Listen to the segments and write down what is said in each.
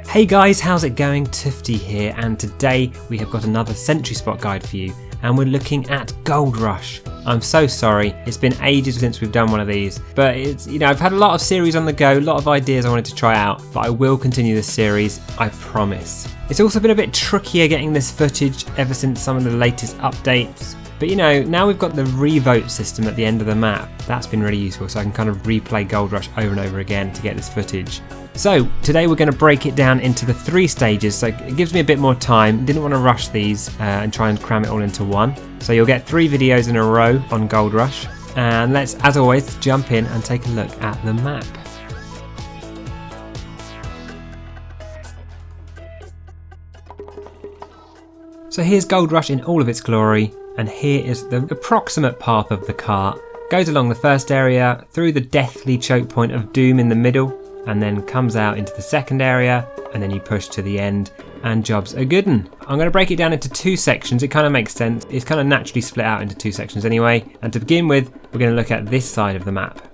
Hey guys, how's it going? Toofty here, and today we have got another sentry spot guide for you, and we're looking at Goldrush. I'm so sorry, it's been ages since we've done one of these, but it's, I've had a lot of series on the go, a lot of ideas I wanted to try out, but I will continue this series, I promise. It's also been a bit trickier getting this footage ever since some of the latest updates. But now we've got the revote system at the end of the map. That's been really useful, so I can kind of replay Goldrush over and over again to get this footage. So today we're going to break it down into the 3 stages, so it gives me a bit more time. Didn't want to rush these and try and cram it all into one. So you'll get 3 videos in a row on Goldrush. And let's, as always, jump in and take a look at the map. So here's Goldrush in all of its glory. And here is the approximate path of the cart. Goes along the first area, through the deathly choke point of doom in the middle, and then comes out into the second area, and then you push to the end, and job's a good un. I'm going to break it down into 2 sections. It kind of makes sense. It's kind of naturally split out into 2 sections anyway. And to begin with, we're going to look at this side of the map.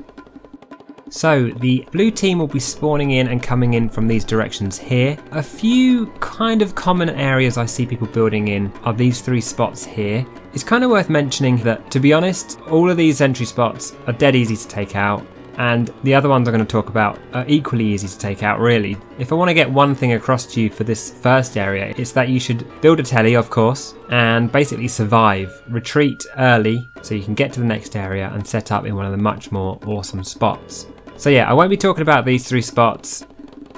So the blue team will be spawning in and coming in from these directions here. A few kind of common areas I see people building in are these 3 spots here. It's kind of worth mentioning that, to be honest, all of these entry spots are dead easy to take out, and the other ones I'm going to talk about are equally easy to take out, really. If I want to get one thing across to you for this first area, it's that you should build a telly, of course, and basically survive. Retreat early so you can get to the next area and set up in one of the much more awesome spots. So yeah, I won't be talking about these 3 spots.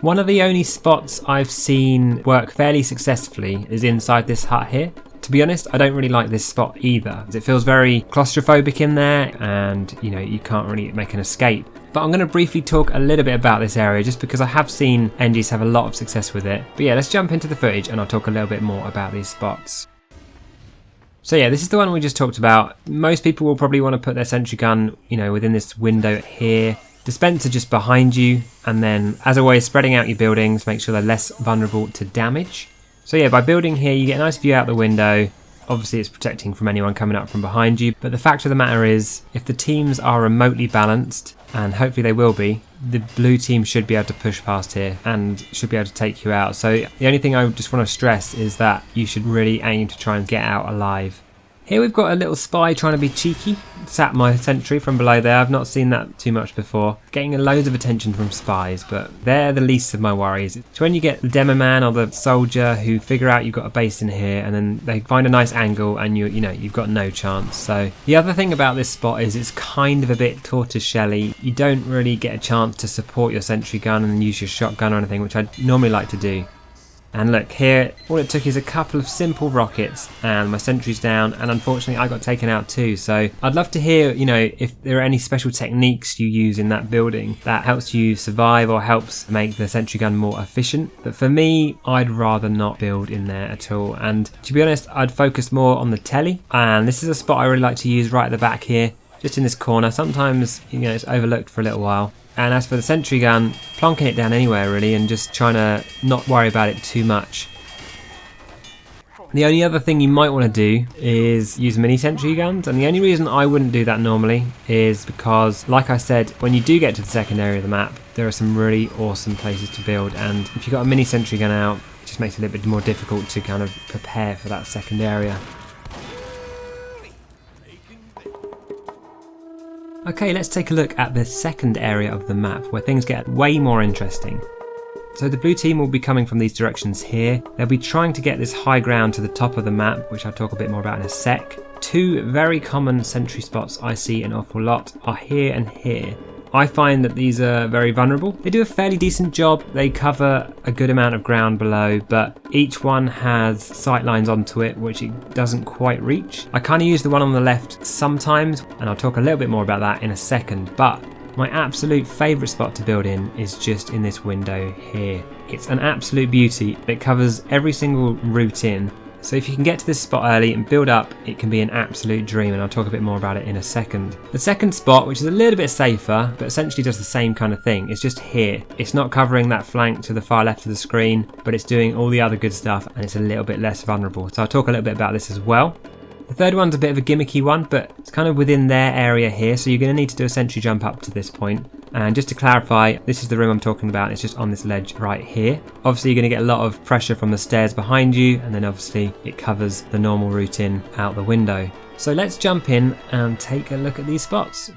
One of the only spots I've seen work fairly successfully is inside this hut here. To be honest, I don't really like this spot either. It feels very claustrophobic in there, and you can't really make an escape. But I'm going to briefly talk a little bit about this area just because I have seen NGs have a lot of success with it. But yeah, let's jump into the footage and I'll talk a little bit more about these spots. So yeah, this is the one we just talked about. Most people will probably want to put their sentry gun, within this window here. Dispenser just behind you, and then as always, spreading out your buildings, make sure they're less vulnerable to damage. So yeah, by building here, you get a nice view out the window. Obviously it's protecting from anyone coming up from behind you, but the fact of the matter is, if the teams are remotely balanced, and hopefully they will be, the blue team should be able to push past here and should be able to take you out. So the only thing I just want to stress is that you should really aim to try and get out alive. Here we've got a little spy trying to be cheeky. Sat my sentry from below there. I've not seen that too much before. Getting loads of attention from spies, but they're the least of my worries. It's when you get the demo man or the soldier who figure out you've got a base in here, and then they find a nice angle and you've got no chance. So the other thing about this spot is it's kind of a bit tortoise-shelly. You don't really get a chance to support your sentry gun and use your shotgun or anything, which I normally like to do. And look, here, all it took is a couple of simple rockets and my sentry's down, and unfortunately I got taken out too. So I'd love to hear, if there are any special techniques you use in that building that helps you survive or helps make the sentry gun more efficient. But for me, I'd rather not build in there at all. And to be honest, I'd focus more on the telly. And this is a spot I really like to use right at the back here, just in this corner. Sometimes, it's overlooked for a little while. And as for the sentry gun, plonking it down anywhere really and just trying to not worry about it too much. The only other thing you might want to do is use mini sentry guns, and the only reason I wouldn't do that normally is because, like I said, when you do get to the second area of the map, there are some really awesome places to build, and if you've got a mini sentry gun out, it just makes it a little bit more difficult to kind of prepare for that second area. Okay, let's take a look at the second area of the map where things get way more interesting. So the blue team will be coming from these directions here. They'll be trying to get this high ground to the top of the map, which I'll talk a bit more about in a sec. 2 very common sentry spots I see an awful lot are here and here. I find that these are very vulnerable. They do a fairly decent job. They cover a good amount of ground below, but each one has sight lines onto it, which it doesn't quite reach. I kind of use the one on the left sometimes, and I'll talk a little bit more about that in a second, but my absolute favourite spot to build in is just in this window here. It's an absolute beauty. It covers every single route in. So if you can get to this spot early and build up, it can be an absolute dream, and I'll talk a bit more about it in a second. The second spot, which is a little bit safer, but essentially does the same kind of thing, is just here. It's not covering that flank to the far left of the screen, but it's doing all the other good stuff, and it's a little bit less vulnerable. So I'll talk a little bit about this as well. The third one's a bit of a gimmicky one, but it's kind of within their area here, so you're going to need to do a sentry jump up to this point. And just to clarify, this is the room I'm talking about. It's just on this ledge right here. Obviously, you're going to get a lot of pressure from the stairs behind you, and then obviously it covers the normal route in out the window. So let's jump in and take a look at these spots.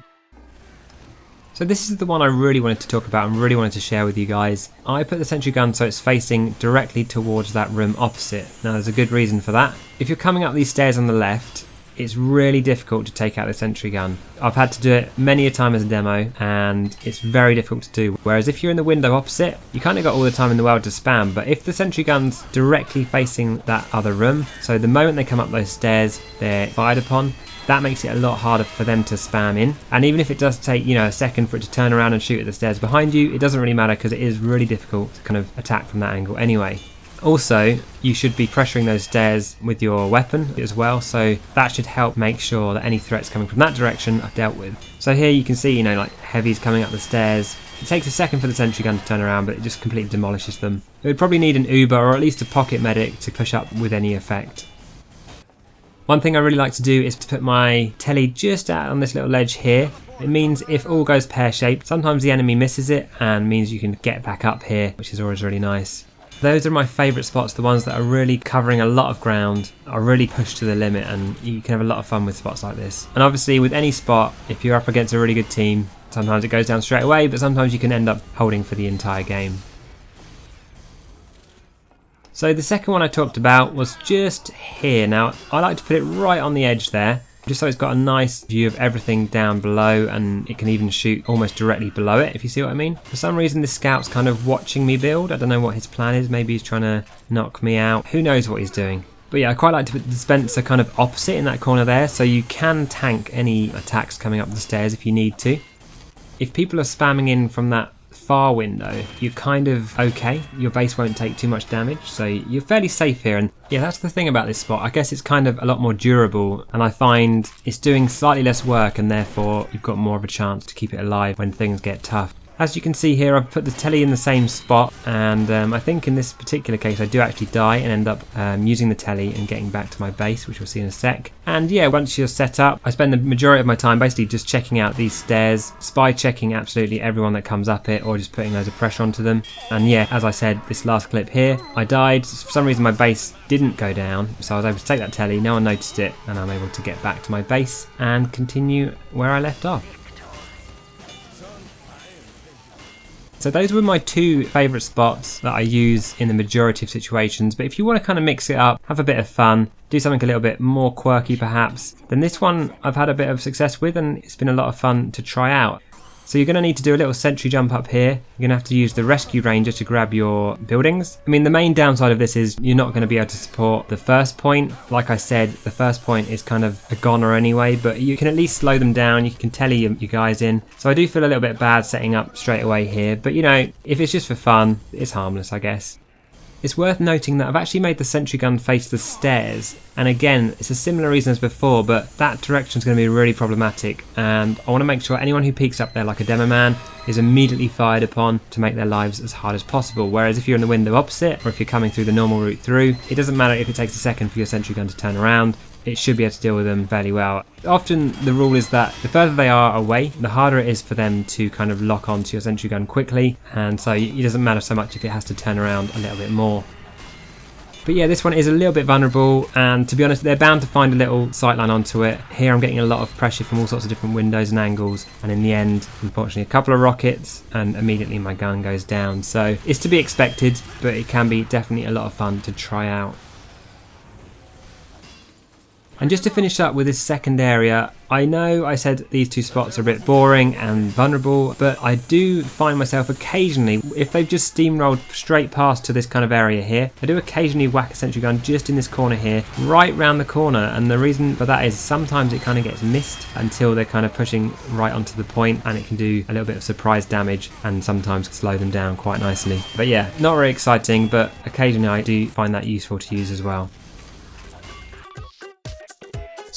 So this is the one I really wanted to talk about and really wanted to share with you guys. I put the sentry gun so it's facing directly towards that room opposite. Now there's a good reason for that. If you're coming up these stairs on the left, it's really difficult to take out the sentry gun. I've had to do it many a time as a demo and it's very difficult to do. Whereas if you're in the window opposite, you kind of got all the time in the world to spam. But if the sentry gun's directly facing that other room, so the moment they come up those stairs, they're fired upon, that makes it a lot harder for them to spam in. And even if it does take, a second for it to turn around and shoot at the stairs behind you, it doesn't really matter because it is really difficult to kind of attack from that angle anyway. Also, you should be pressuring those stairs with your weapon as well, so that should help make sure that any threats coming from that direction are dealt with. So here you can see, like heavies coming up the stairs. It takes a second for the sentry gun to turn around, but it just completely demolishes them. It would probably need an Uber or at least a pocket medic to push up with any effect. One thing I really like to do is to put my telly just out on this little ledge here. It means if all goes pear-shaped, sometimes the enemy misses it and means you can get back up here, which is always really nice. Those are my favourite spots, the ones that are really covering a lot of ground, are really pushed to the limit, and you can have a lot of fun with spots like this. And obviously with any spot, if you're up against a really good team, sometimes it goes down straight away, but sometimes you can end up holding for the entire game. So the second one I talked about was just here. Now I like to put it right on the edge there, just so it's got a nice view of everything down below, and it can even shoot almost directly below it, if you see what I mean. For some reason this scout's kind of watching me build. I don't know what his plan is. Maybe he's trying to knock me out. Who knows what he's doing. But yeah, I quite like to put the dispenser kind of opposite in that corner there, so you can tank any attacks coming up the stairs if you need to. If people are spamming in from that far window, you're kind of okay. Your base won't take too much damage, so you're fairly safe here. And yeah, that's the thing about this spot. I guess it's kind of a lot more durable, and I find it's doing slightly less work, and therefore you've got more of a chance to keep it alive when things get tough. As you can see here, I've put the telly in the same spot, and I think in this particular case I do actually die and end up using the telly and getting back to my base, which we'll see in a sec. And yeah, once you're set up, I spend the majority of my time basically just checking out these stairs, spy checking absolutely everyone that comes up it, or just putting loads of pressure onto them. And yeah, as I said, this last clip here, I died. For some reason my base didn't go down, so I was able to take that telly, no one noticed it, and I'm able to get back to my base and continue where I left off. So those were my two favourite spots that I use in the majority of situations, but if you want to kind of mix it up, have a bit of fun, do something a little bit more quirky perhaps, then this one I've had a bit of success with, and it's been a lot of fun to try out. So you're going to need to do a little sentry jump up here. You're going to have to use the rescue ranger to grab your buildings. I mean, the main downside of this is you're not going to be able to support the first point. Like I said, the first point is kind of a goner anyway, but you can at least slow them down. You can telly your guys in. So I do feel a little bit bad setting up straight away here, but if it's just for fun, it's harmless, I guess. It's worth noting that I've actually made the sentry gun face the stairs, and again, it's a similar reason as before, but that direction is going to be really problematic, and I want to make sure anyone who peeks up there like a demo man is immediately fired upon to make their lives as hard as possible. Whereas if you're in the window opposite, or if you're coming through the normal route through, it doesn't matter if it takes a second for your sentry gun to turn around, it should be able to deal with them fairly well. Often the rule is that the further they are away, the harder it is for them to kind of lock onto your sentry gun quickly, and so it doesn't matter so much if it has to turn around a little bit more. But yeah, this one is a little bit vulnerable, and to be honest, they're bound to find a little sightline onto it. Here I'm getting a lot of pressure from all sorts of different windows and angles, and in the end, unfortunately, a couple of rockets, and immediately my gun goes down. So it's to be expected, but it can be definitely a lot of fun to try out. And just to finish up with this second area, I know I said these two spots are a bit boring and vulnerable, but I do find myself occasionally, if they've just steamrolled straight past to this kind of area here, I do occasionally whack a sentry gun just in this corner here, right round the corner, and the reason for that is sometimes it kind of gets missed until they're kind of pushing right onto the point, and it can do a little bit of surprise damage and sometimes slow them down quite nicely. But yeah, not very exciting, but occasionally I do find that useful to use as well.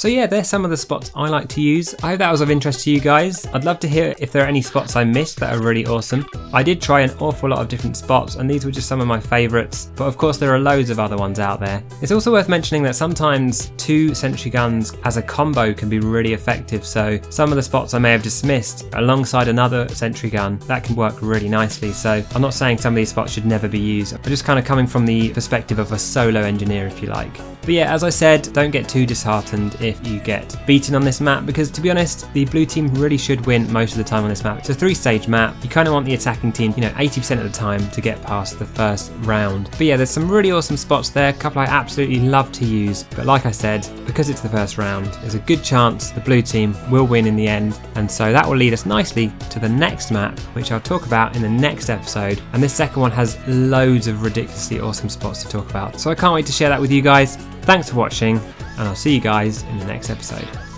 So yeah, there's some of the spots I like to use. I hope that was of interest to you guys. I'd love to hear if there are any spots I missed that are really awesome. I did try an awful lot of different spots, and these were just some of my favourites, but of course there are loads of other ones out there. It's also worth mentioning that sometimes 2 sentry guns as a combo can be really effective, so some of the spots I may have dismissed alongside another sentry gun, that can work really nicely. So I'm not saying some of these spots should never be used, but just kind of coming from the perspective of a solo engineer, if you like. But yeah, as I said, don't get too disheartened if you get beaten on this map, because to be honest, the blue team really should win most of the time on this map. It's a 3-stage map. You kind of want the attacking team, 80% of the time to get past the first round. But yeah, there's some really awesome spots there, a couple I absolutely love to use. But like I said, because it's the first round, there's a good chance the blue team will win in the end. And so that will lead us nicely to the next map, which I'll talk about in the next episode. And this second one has loads of ridiculously awesome spots to talk about. So I can't wait to share that with you guys. Thanks for watching, and I'll see you guys in the next episode.